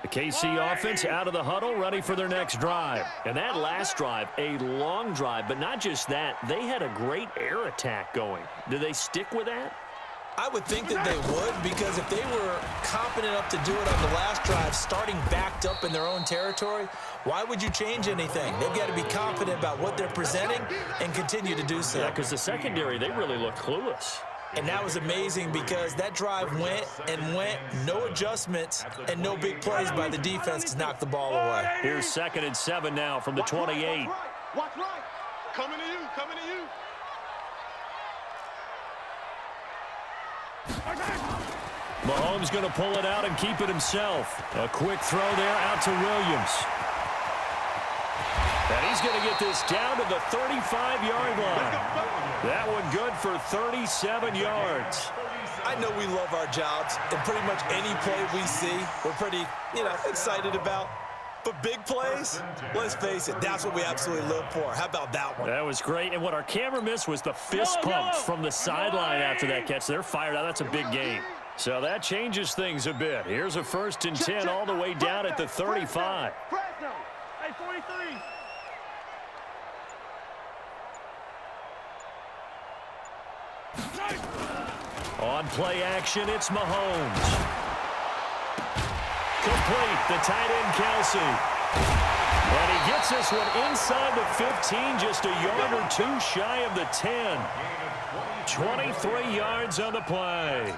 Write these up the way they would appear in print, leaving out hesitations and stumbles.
The KC offense out of the huddle, ready for their next drive. And that last drive, a long drive, but not just that, they had a great air attack going. Do they stick with that? I would think that they would, because if they were confident enough to do it on the last drive, starting backed up in their own territory, why would you change anything? They've got to be confident about what they're presenting and continue to do so. Yeah, because the secondary, they really looked clueless. And that was amazing because that drive went and went, no adjustments, and no big plays by the defense to knock the ball away. Here's 2nd and 7 now from the 28. Watch right. Coming to you, coming to you. Mahomes going to pull it out and keep it himself. A quick throw there out to Williams. And he's going to get this down to the 35-yard line. That one good for 37 yards. I know we love our jobs, and pretty much any play we see, we're pretty, excited about. But big plays, let's face it, that's what we absolutely live for. How about that one? That was great. And what our camera missed was the fist pump from the sideline after that catch. They're fired out. That's a big game. So that changes things a bit. Here's a 1st and 10 all the way down at the 35. Hey, 43. On play action, it's Mahomes. Complete, the tight end, Kelsey. And he gets this one inside the 15, just a yard or two shy of the 10. 23 yards on the play.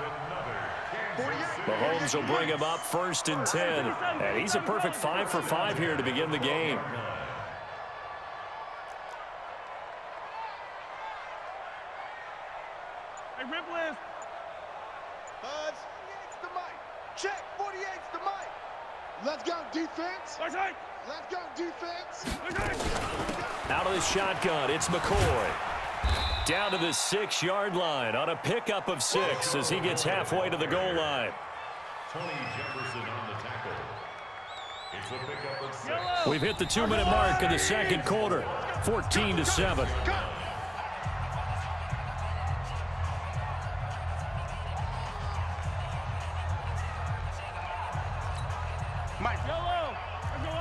Mahomes will bring him up 1st and 10. And he's a perfect 5 for 5 here to begin the game. Hey, rip list. Huds, 48's the mic. Check, 48's the mic. Let's go, defense. Let's go, defense. Out of the shotgun, it's McCoy. Down to the 6-yard line on a pickup of 6 as he gets halfway to the goal line. Tony Jefferson on the tackle. It's a pickup of 6. We've hit the 2-minute mark in the second quarter. 14-7.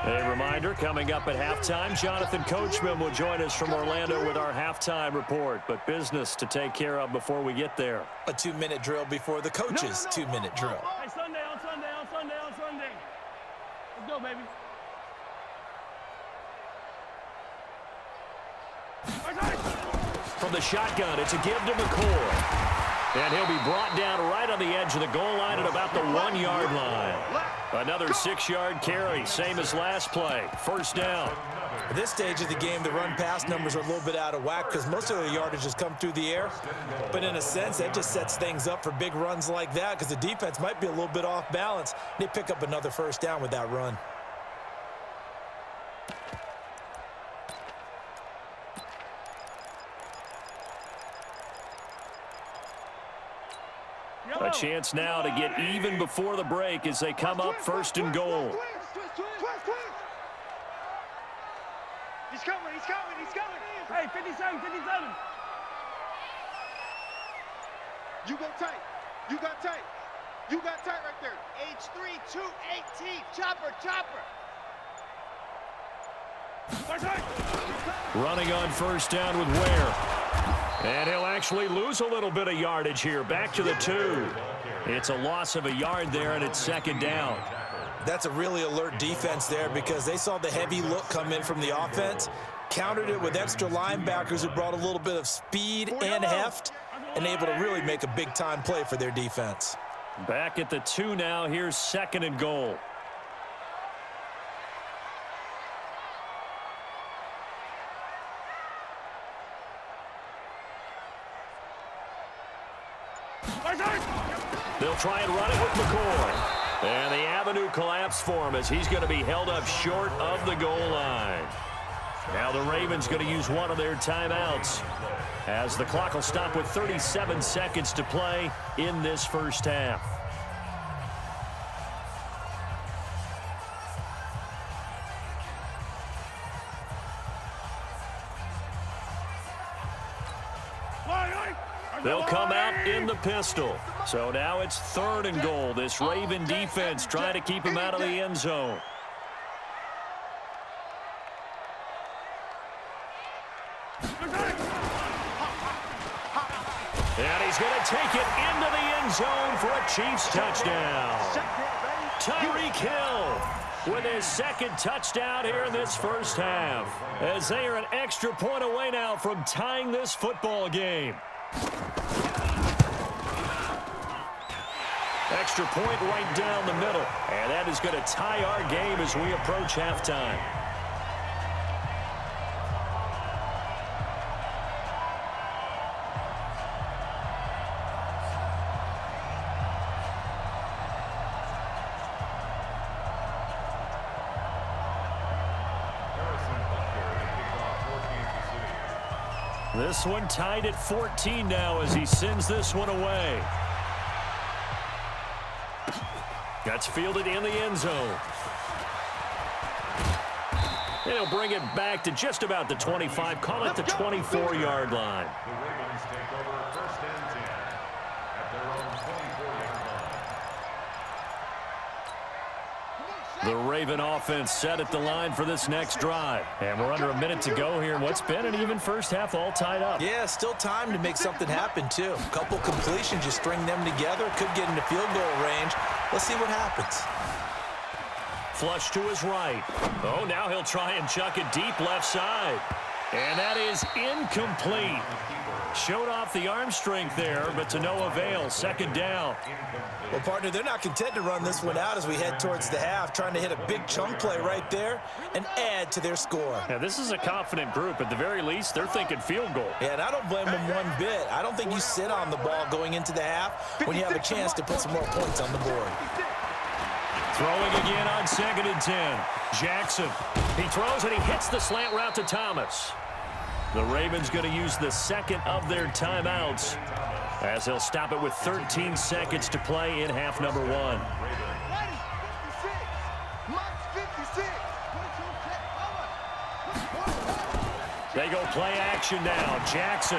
A reminder, coming up at halftime, Jonathan Coachman will join us from Orlando with our halftime report, but business to take care of before we get there. A 2-minute drill before the coach's 2-minute drill. Hey, Sunday. Let's go, baby. From the shotgun, it's a give to McCoy. And he'll be brought down right on the edge of the goal line at about the 1-yard line. Another 6-yard carry, same as last play. 1st down. At this stage of the game, the run-pass numbers are a little bit out of whack because most of the yardage has come through the air. But in a sense, that just sets things up for big runs like that because the defense might be a little bit off balance. They pick up another 1st down with that run. A chance now to get even before the break as they come up 1st and goal. He's coming. Hey, 57. You got tight right there. H3, 218, chopper. Running on 1st down with Ware. And he'll actually lose a little bit of yardage here. Back to the 2. It's a loss of a yard there, and it's 2nd down. That's a really alert defense there because they saw the heavy look come in from the offense, countered it with extra linebackers who brought a little bit of speed and heft, and able to really make a big-time play for their defense. Back at the 2 now. Here's 2nd and goal. They'll try and run it with McCoy. And the avenue collapsed for him as he's going to be held up short of the goal line. Now the Ravens going to use one of their timeouts as the clock will stop with 37 seconds to play in this 1st half. They'll come out in the pistol. So now it's 3rd and goal. This Raven defense trying to keep him out of the end zone. And he's going to take it into the end zone for a Chiefs touchdown. Tyreek Hill with his 2nd touchdown here in this first half, as they are an extra point away now from tying this football game. Extra point right down the middle, and that is going to tie our game as we approach halftime. This one tied at 14 now as he sends this one away. That's fielded in the end zone. And he'll bring it back to just about the 25, call it the 24-yard line. The Ravens take over 1st and 10 at their own 24-yard line. The Raven offense set at the line for this next drive. And we're under a minute to go here in what's been an even first half, all tied up. Yeah, still time to make something happen, too. A couple completions, you string them together, could get into field goal range. Let's see what happens. Flush to his right. Oh, now he'll try and chuck it deep left side. And that is incomplete. Showed off the arm strength there, but to no avail. 2nd down. Well, partner, they're not content to run this one out as we head towards the half, trying to hit a big chunk play right there and add to their score. Yeah, this is a confident group. At the very least, they're thinking field goal. Yeah, and I don't blame them one bit. I don't think you sit on the ball going into the half when you have a chance to put some more points on the board. Throwing again on 2nd and 10. Jackson. He throws and he hits the slant route to Thomas. The Ravens going to use the 2nd of their timeouts as they'll stop it with 13 seconds to play in half number 1. They go play action now. Jackson.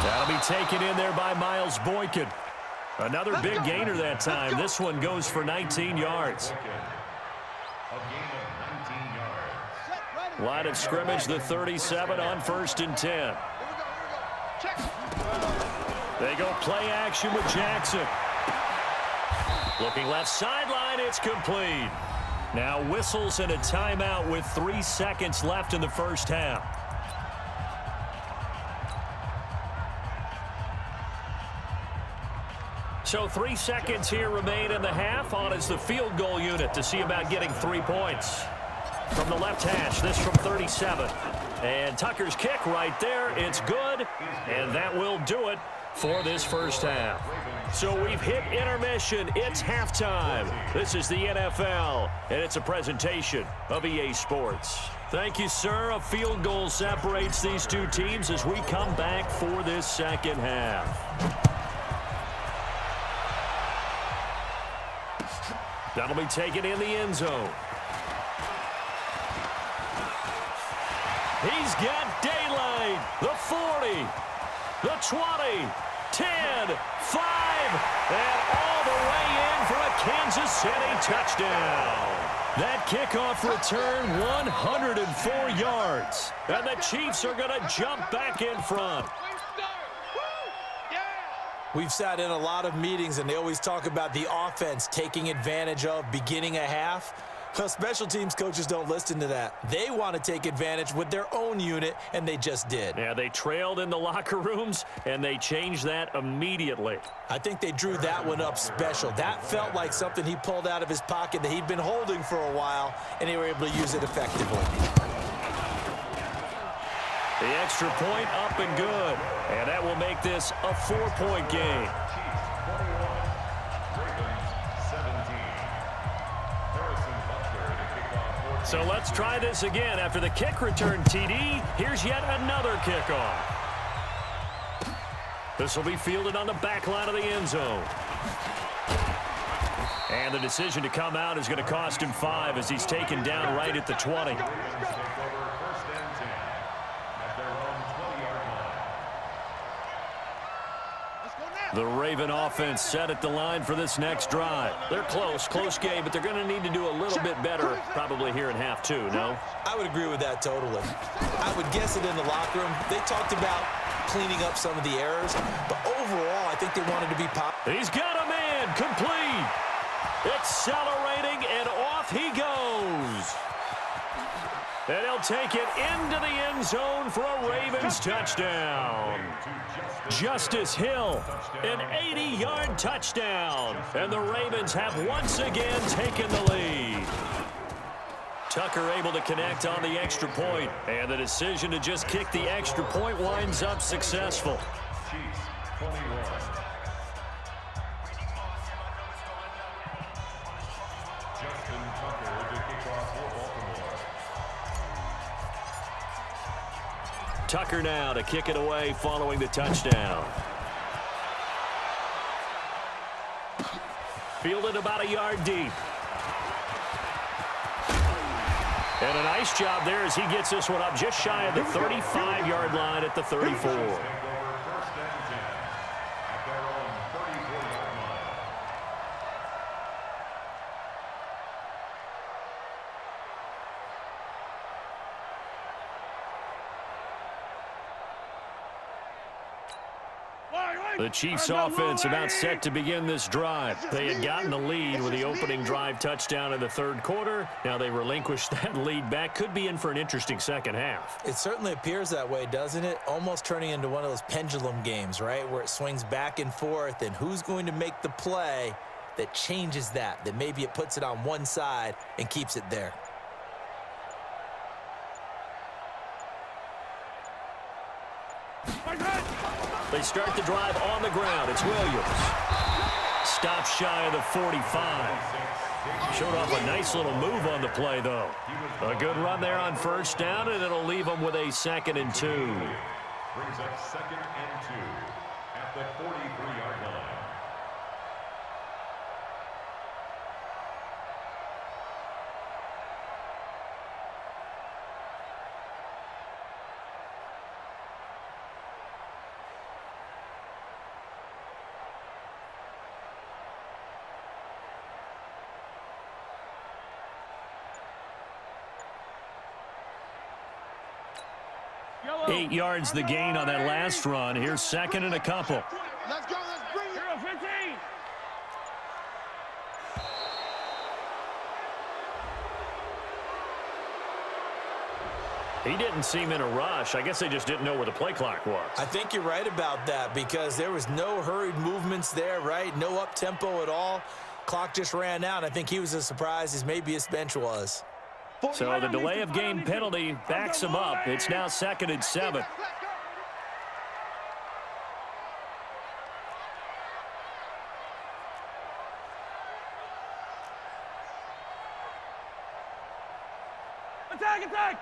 That'll be taken in there by Miles Boykin. Another big gainer that time. This one goes for 19 yards. Line of scrimmage, the 37 on 1st and 10. They go play action with Jackson. Looking left sideline, it's complete. Now whistles and a timeout with 3 seconds left in the first half. So 3 seconds here remain in the half. On is the field goal unit to see about getting 3 points. From the left hash, this from 37. And Tucker's kick right there. It's good, and that will do it for this first half. So we've hit intermission. It's halftime. This is the NFL, and it's a presentation of EA Sports. Thank you, sir. A field goal separates these two teams as we come back for this second half. That'll be taken in the end zone. He's got daylight. The 40, the 20, 10, 5, and all the way in for a Kansas City touchdown. That kickoff return, 104 yards. And the Chiefs are going to jump back in front. We've sat in a lot of meetings, and they always talk about the offense taking advantage of beginning a half. Well, special teams coaches don't listen to that. They want to take advantage with their own unit, and they just did. Yeah, they trailed in the locker rooms, and they changed that immediately. I think they drew that one up special. That felt like something he pulled out of his pocket that he'd been holding for a while, and they were able to use it effectively. The extra point up and good, and that will make this a 4-point game. So let's try this again. After the kick return TD, here's yet another kickoff. This will be fielded on the back line of the end zone. And the decision to come out is going to cost him 5 as he's taken down right at the 20. The Raven offense set at the line for this next drive. They're close game, but they're going to need to do a little bit better probably here in half two, no? I would agree with that totally. I would guess it in the locker room. They talked about cleaning up some of the errors, but overall, I think they wanted to be popular. He's got a man, complete. Accelerating, and off he goes. And he'll take it into the end zone for a Ravens touchdown. Justice Hill, an 80-yard touchdown. And the Ravens have once again taken the lead. Tucker able to connect on the extra point, and the decision to just kick the extra point winds up successful. Chiefs 21. Justin Tucker to kick off for Baltimore. Tucker now to kick it away following the touchdown. Fielded about a yard deep. And a nice job there as he gets this one up just shy of the 35-yard line at the 34. The Chiefs offense about set to begin this drive. They had gotten the lead with the opening drive touchdown in the third quarter. Now they relinquished that lead back. Could be in for an interesting second half. It certainly appears that way, doesn't it? Almost turning into one of those pendulum games, right? Where it swings back and forth, and who's going to make the play that changes that maybe it puts it on one side and keeps it there. They start the drive on the ground. It's Williams. Stops shy of the 45. Showed off a nice little move on the play, though. A good run there on first down, and it'll leave them with a 2nd and 2. Brings up 2nd and 2 at the 43-yard line. Yellow. 8 yards the gain on that last run. Here's 2nd and a couple. Let's go, let's bring it. 15. He didn't seem in a rush. I guess they just didn't know where the play clock was. I think you're right about that because there was no hurried movements there, right? No up-tempo at all. Clock just ran out. I think he was as surprised as maybe his bench was. So the delay of game penalty backs him up. It's now 2nd and 7. Attack!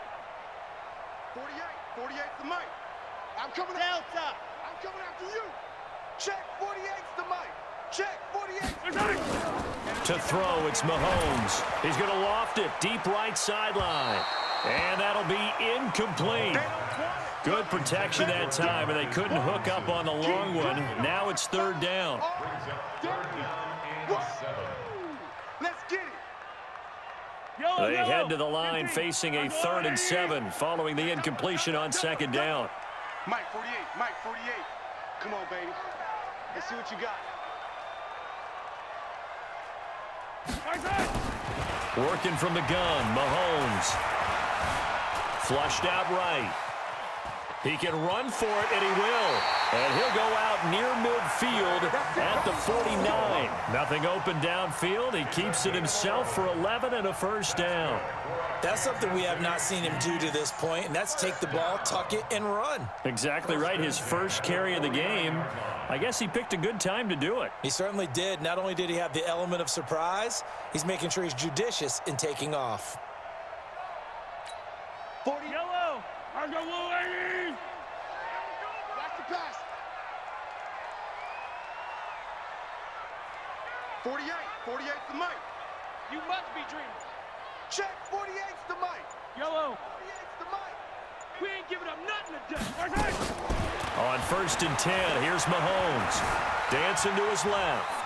48 the mic. I'm coming Delta. I'm coming after you. Check 48's the mic. Check 48. To throw, it's Mahomes. He's going to loft it deep right sideline. And that'll be incomplete. Good protection that time, and they couldn't hook up on the long one. Now it's 3rd down. Brings up 3rd down and 7. Let's get it. They head to the line facing a 3rd and 7 following the incompletion on 2nd down. Mike 48, Mike 48. Come on, baby. Let's see what you got. Working from the gun, Mahomes. Flushed out right. He can run for it, and he will. And he'll go out near midfield at the 49. Nothing open downfield. He keeps it himself for 11 and a 1st down. That's something we have not seen him do to this point, and that's take the ball, tuck it, and run. Exactly right. His first carry of the game. I guess he picked a good time to do it. He certainly did. Not only did he have the element of surprise, he's making sure he's judicious in taking off. 40. Yellow. I go blue, ladies. Watch the pass. 48's the mic. You must be dreaming. Check 48's the mic. Yellow. 48's the mic. We ain't giving up nothing today. On 1st and 10, here's Mahomes. Dancing to his left.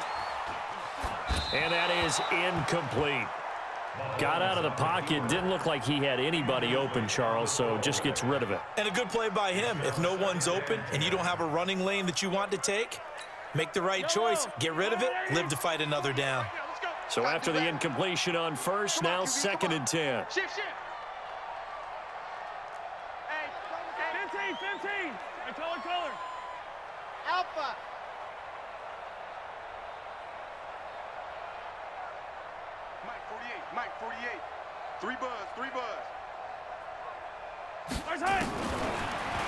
And that is incomplete. Got out of the pocket. Didn't look like he had anybody open, Charles, so just gets rid of it. And a good play by him. If no one's open and you don't have a running lane that you want to take, make the right choice. Get rid of it. Live to fight another down. So after the incompletion on first, now 2nd and 10. Shift. Hey, 15. Hey, color. Alpha. Mike 48. 3 buzz.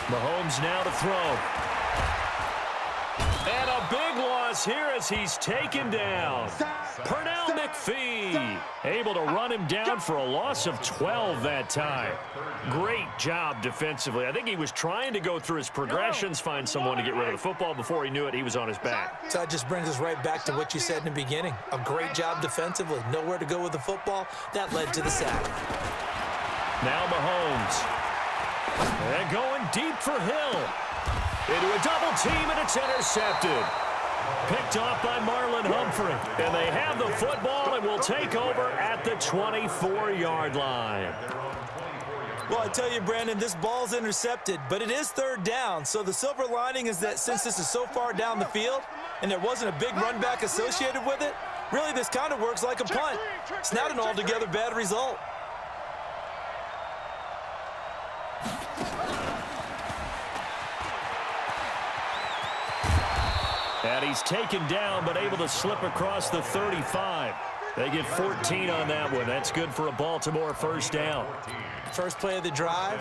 Mahomes now to throw. And a big loss here as he's taken down. Pernell McPhee able to run him down for a loss of 12 that time. Great job defensively. I think he was trying to go through his progressions, find someone to get rid of the football. Before he knew it, he was on his back. So that just brings us right back to what you said in the beginning. A great job defensively. Nowhere to go with the football. That led to the sack. Now Mahomes. And going deep for Hill. Into a double team, and it's intercepted. Picked off by Marlon Humphrey. And they have the football and will take over at the 24-yard line. Well, I tell you, Brandon, this ball's intercepted, but it is 3rd down. So the silver lining is that since this is so far down the field and there wasn't a big run back associated with it, really this kind of works like a punt. It's not an altogether bad result. And he's taken down, but able to slip across the 35. They get 14 on that one. That's good for a Baltimore 1st down. First play of the drive,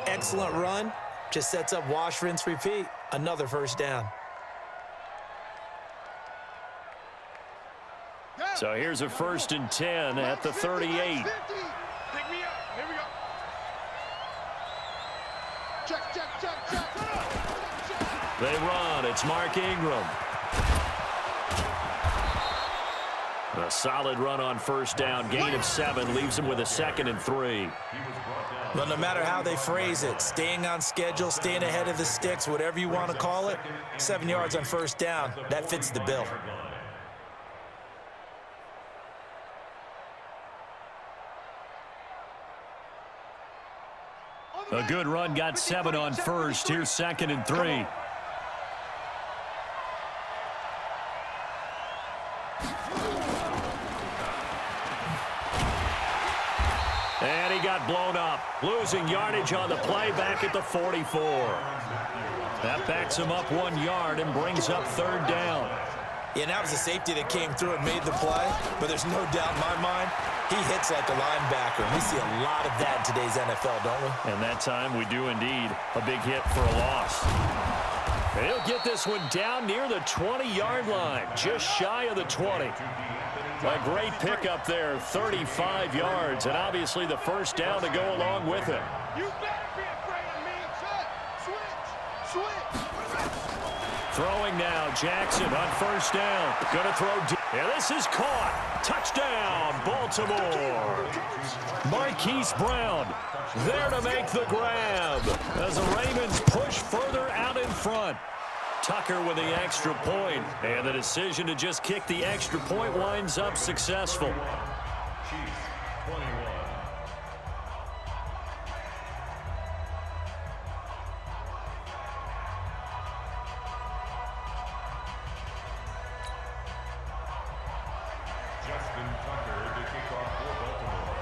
excellent run. Just sets up wash, rinse, repeat. Another 1st down. So here's a 1st and 10 at the 38. Pick me up. Here we go. Check. They run. It's Mark Ingram. A solid run on 1st down. Gain of 7 leaves him with a 2nd and 3. Well, no matter how they phrase it, staying on schedule, staying ahead of the sticks, whatever you want to call it, 7 yards on 1st down, that fits the bill. A good run, got 7 on 1st. Here's 2nd and 3. And he got blown up. Losing yardage on the play back at the 44. That backs him up 1 yard and brings up 3rd down. Yeah, and that was a safety that came through and made the play, but there's no doubt in my mind, he hits like a linebacker. We see a lot of that in today's NFL, don't we? And that time we do indeed. A big hit for a loss. And he'll get this one down near the 20-yard line, just shy of the 20. A great pickup there, 35 yards, and obviously the 1st down to go along with it. You better be afraid of me. Switch. Throwing now, Jackson on 1st down. Gonna throw deep. And this is caught. Touchdown, Baltimore. Marquise Brown there to make the grab as the Ravens push further out in front. Tucker with the extra point, and the decision to just kick the extra point winds up successful. Chiefs, 21. Justin Tucker to kick off for Baltimore.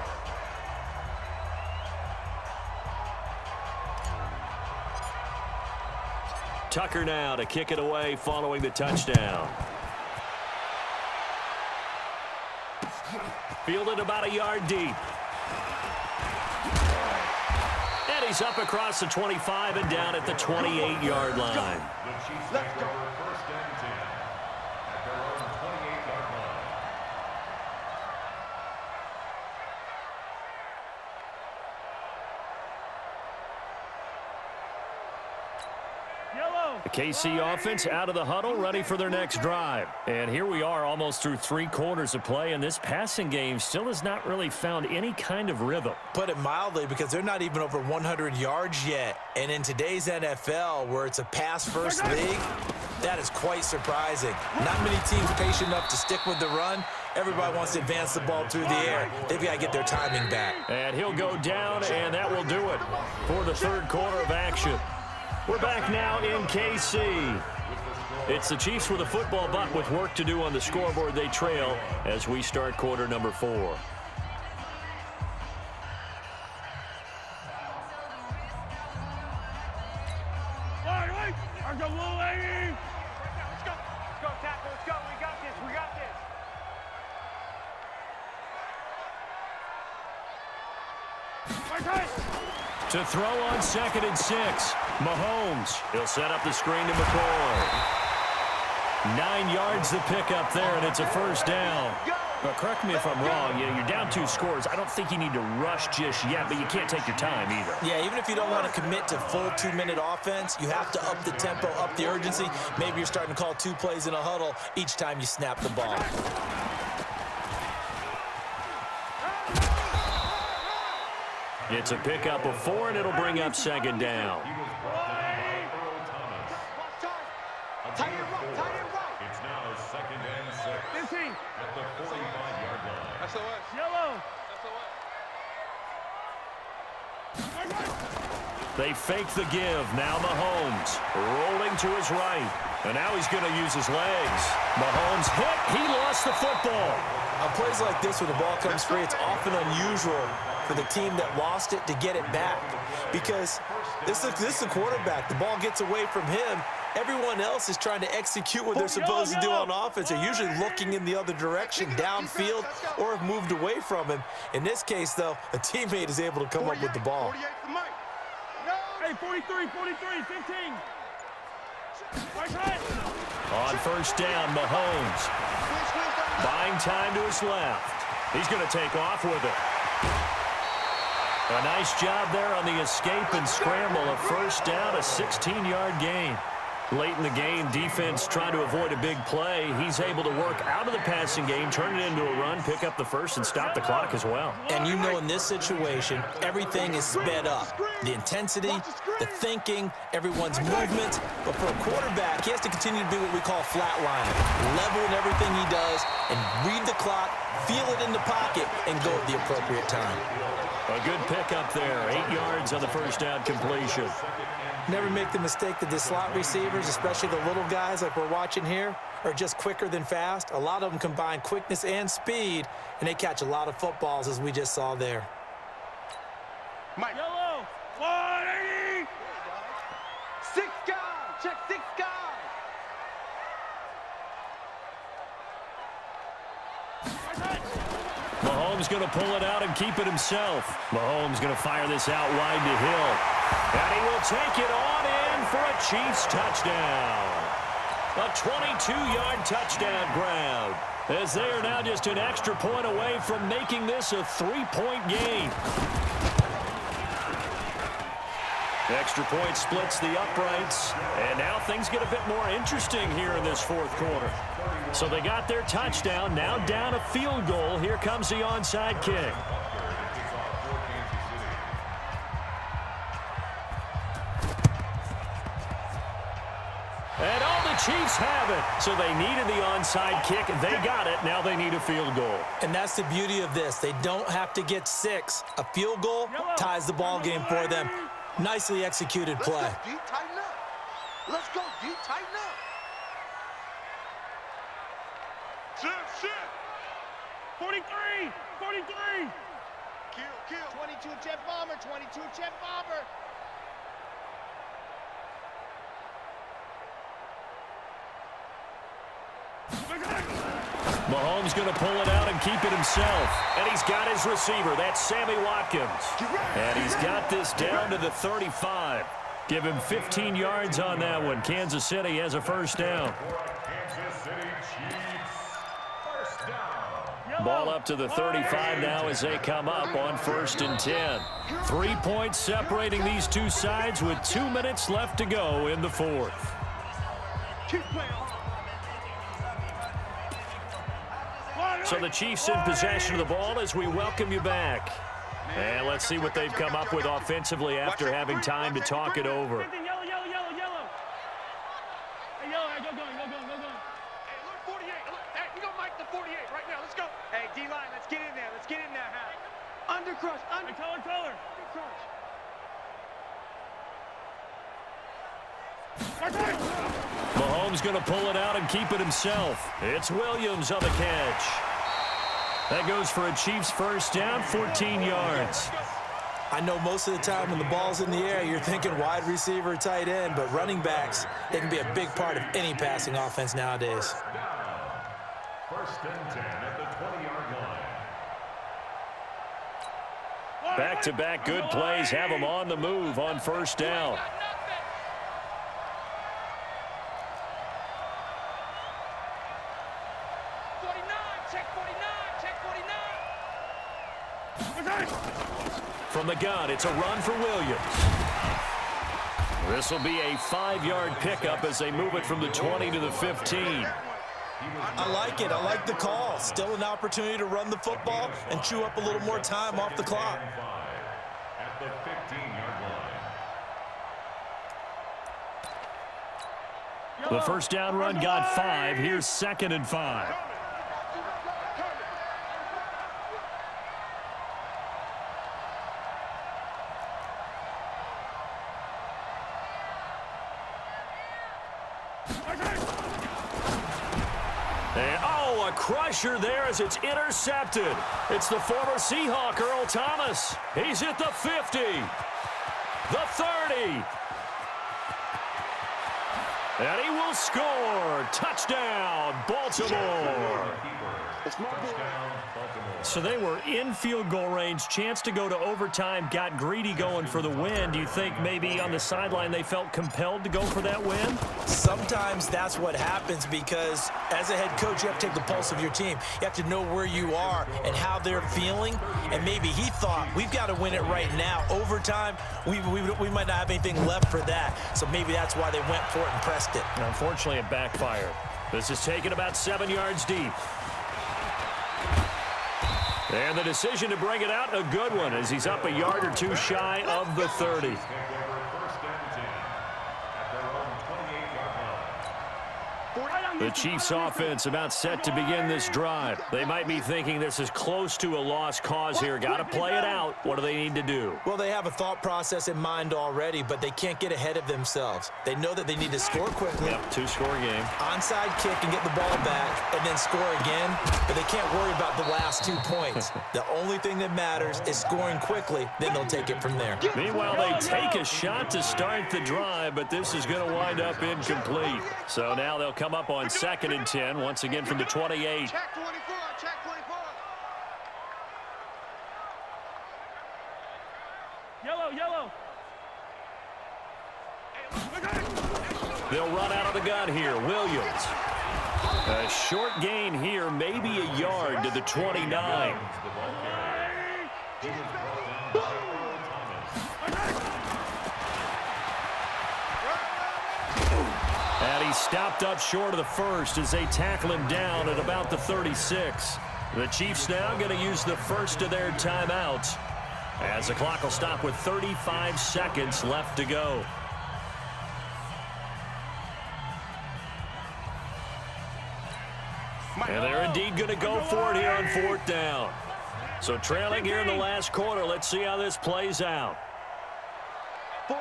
Tucker now to kick it away following the touchdown. Fielded about a yard deep. And he's up across the 25 and down at the 28-yard line. The Chiefs take over 1st and 10 at their own 28-yard line. Yellow. The KC offense out of the huddle, ready for their next drive. And here we are almost through 3 quarters of play, and this passing game still has not really found any kind of rhythm. Put it mildly, because they're not even over 100 yards yet. And in today's NFL, where it's a pass-first league, That is quite surprising. Not many teams patient enough to stick with the run. Everybody wants to advance the ball through the air. They've got to get their timing back. And he'll go down, and that will do it for the third quarter of action. We're back now in KC. It's the Chiefs with a football, but with work to do on the scoreboard. They trail as we start quarter number 4. Let's go, little lady. Let's go, tackle. Let's go. We got this. We got this. To throw on 2nd and 6. Mahomes. He'll set up the screen to McCoy. 9 yards to pick up there, and it's a first down. But correct me if I'm wrong. You're down 2 scores. I don't think you need to rush just yet, but you can't take your time either. Yeah, even if you don't want to commit to full 2-minute offense, you have to up the tempo, up the urgency. Maybe you're starting to call 2 plays in a huddle each time you snap the ball. It's a pickup of 4, and it'll bring up 2nd down. Tight end right. It's now 2nd and 6 15. at the 45-yard line. That's the way. Yellow. They fake the give. Now Mahomes rolling to his right. And now he's going to use his legs. Mahomes hit. He lost the football. On plays like this where the ball comes free, it's often unusual for the team that lost it to get it back. Because this is the quarterback. The ball gets away from him. Everyone else is trying to execute what they're supposed to do on offense. They're usually looking in the other direction, downfield, or have moved away from him. In this case, though, a teammate is able to come up with the ball. 48 to Mike. Hey, 43, 15. Right side. On first down, Mahomes buying time to his left. He's going to take off with it. A nice job there on the escape and scramble. A first down, a 16-yard gain. Late in the game, defense trying to avoid a big play. He's able to work out of the passing game, turn it into a run, pick up the first, and stop the clock as well. And you know in this situation, everything is sped up. The intensity, the thinking, everyone's movement. But for a quarterback, he has to continue to be what we call flatlining. Level in everything he does and read the clock, feel it in the pocket, and go at the appropriate time. A good pickup there. 8 yards on the first down completion. Never make the mistake that the slot receivers, especially the little guys like we're watching here, are just quicker than fast. A lot of them combine quickness and speed, and they catch a lot of footballs, as we just saw there. Mike. Yellow. 180. 6 guys. Check 6 guys. Mahomes going to pull it out and keep it himself. Mahomes going to fire this out wide to Hill. And he will take it on in for a Chiefs touchdown. A 22-yard touchdown grab. As they are now just an extra point away from making this a 3-point game. Extra point splits the uprights. And now things get a bit more interesting here in this fourth quarter. So they got their touchdown, now down a field goal. Here comes the onside kick. And all the Chiefs have it. So they needed the onside kick. They got it. Now they need a field goal. And that's the beauty of this. They don't have to get 6. A field goal ties the ball game for them. Nicely executed play. Let's go, D. Tighten up. Let's go, D. Tighten up. Shit. 43. Kill. 22 jet bomber. 22 jet bomber. Mahomes going to pull it out and keep it himself. And he's got his receiver. That's Sammy Watkins. And he's got this down to the 35. Give him 15 yards on that one. Kansas City has a first down. Kansas City Chiefs, first down. Ball up to the 35 now as they come up on 1st and 10. 3 points separating these two sides with 2 minutes left to go in the fourth. Keep playing. So the Chiefs in possession of the ball as we welcome you back. And let's see what they've come up with offensively after having time to talk it over. Yellow. Hey, yellow, go. Mahomes going to pull it out and keep it himself. It's Williams on the catch. That goes for a Chiefs first down, 14 yards. I know most of the time when the ball's in the air, you're thinking wide receiver, tight end, but running backs, they can be a big part of any passing offense nowadays. First and 10 at the 20-yard line. Back-to-back good plays have them on the move on first down. From the gun, it's a run for Williams. This will be a 5-yard pickup as they move it from the 20 to the 15. I like it. I like the call. Still an opportunity to run the football and chew up a little more time off the clock. At the 15-yard line. The first down run got 5. Here's 2nd and 5. And, oh, a crusher there as it's intercepted. It's the former Seahawk, Earl Thomas. He's at the 50, the 30. And he will score. Touchdown, Baltimore. So they were in field goal range, chance to go to overtime, got greedy going for the win. Do you think maybe on the sideline they felt compelled to go for that win? Sometimes that's what happens because as a head coach, you have to take the pulse of your team. You have to know where you are and how they're feeling. And maybe he thought, we've got to win it right now. Overtime, we might not have anything left for that. So maybe that's why they went for it and pressed it. Unfortunately, it backfired. This is taken about 7 yards deep. And the decision to bring it out, a good one, as he's up a yard or two shy of the 30. The Chiefs offense about set to begin this drive. They might be thinking this is close to a lost cause here. Got to play it out. What do they need to do? Well, they have a thought process in mind already, but they can't get ahead of themselves. They know that they need to score quickly. Yep, 2-score game. Onside kick and get the ball back and then score again, but they can't worry about the last 2 points. The only thing that matters is scoring quickly, then they'll take it from there. Meanwhile, they take a shot to start the drive, but this is going to wind up incomplete. So now they'll come up on 2nd and 10, once again from the 28. Check 24, check 24. Yellow. They'll run out of the gun here. Williams. A short gain here, maybe a yard to the 29. And he stopped up short of the first as they tackle him down at about the 36. The Chiefs now going to use the first of their timeouts as the clock will stop with 35 seconds left to go. And they're indeed going to go for it here on 4th down. So trailing here in the last quarter. Let's see how this plays out. 48,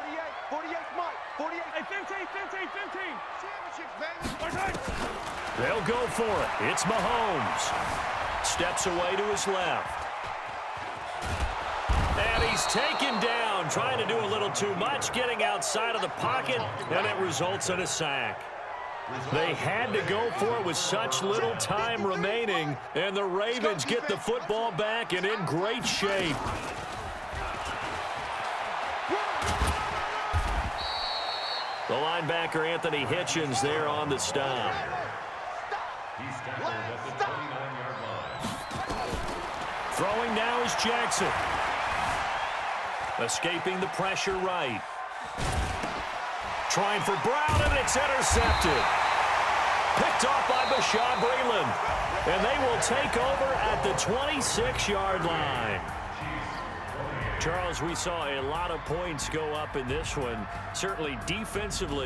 Mike. 48. Hey, 15. Championships, baby. They'll go for it. It's Mahomes. Steps away to his left. And he's taken down, trying to do a little too much, getting outside of the pocket, and it results in a sack. They had to go for it with such little time remaining, and the Ravens get the football back and in great shape. The linebacker, Anthony Hitchens, there on the stop. He's tackled at the 29-yard line. Throwing now is Jackson. Escaping the pressure right. Trying for Brown, and it's intercepted. Picked off by Bashaud Breeland. And they will take over at the 26-yard line. Charles, we saw a lot of points go up in this one. Certainly defensively.